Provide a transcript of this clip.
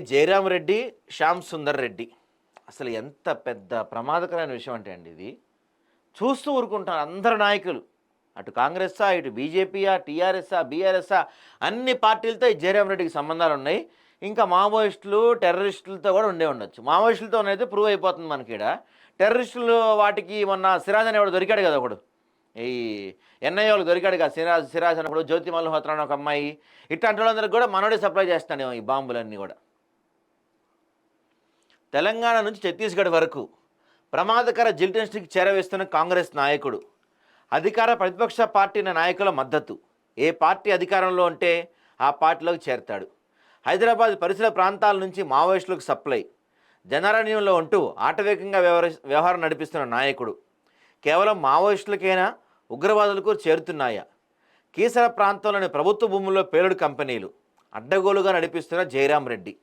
జయరాం రెడ్డి, శ్యామ్ సుందర్ రెడ్డి అసలు ఎంత పెద్ద ప్రమాదకరమైన విషయం అంటే అండి ఇది. చూస్తూ ఊరుకుంటారు అందరు నాయకులు. అటు కాంగ్రెస్సా, ఇటు బీజేపీయా, టీఆర్ఎస్సా, బీఆర్ఎస్సా అన్ని పార్టీలతో ఈ జయరాం రెడ్డికి సంబంధాలున్నాయి. ఇంకా మావోయిస్టులు, టెర్రరిస్టులతో కూడా ఉండే ఉండొచ్చు. మావోయిస్టులతోనైతే ప్రూవ్ అయిపోతుంది మనకీడ. టెర్రరిస్టులు వాటికి మొన్న సిరాజ్ అనేవాడు దొరికాడు కదా ఒకడు. ఈ ఎన్ఐఏ వాళ్ళకి దొరికాడు కదా సిరాజ్ అని ఒకడు, జ్యోతి మల్హోత్రా అని ఒక అమ్మాయి. ఇట్లాంటి వాళ్ళందరికీ కూడా మనోడే సప్లై చేస్తాడు ఈ బాంబులన్నీ కూడా. తెలంగాణ నుంచి ఛత్తీస్గఢ్ వరకు ప్రమాదకర జిల్టెన్స్కి చేరవేస్తున్న కాంగ్రెస్ నాయకుడు. అధికార ప్రతిపక్ష పార్టీ నాయకుల మద్దతు. ఏ పార్టీ అధికారంలో ఉంటే ఆ పార్టీలోకి చేరతాడు. హైదరాబాద్ పరిసర ప్రాంతాల నుంచి మావోయిస్టులకు సప్లై. జనారణ్యంలో ఉంటూ ఆటవికంగా వ్యవహారం నడిపిస్తున్న నాయకుడు. కేవలం మావోయిస్టులకైనా ఉగ్రవాదులకు చేరుతున్నాయా? కీసర ప్రాంతంలోని ప్రభుత్వ భూముల్లో పేలుడు కంపెనీలు అడ్డగోలుగా నడిపిస్తున్న జయరాం రెడ్డి.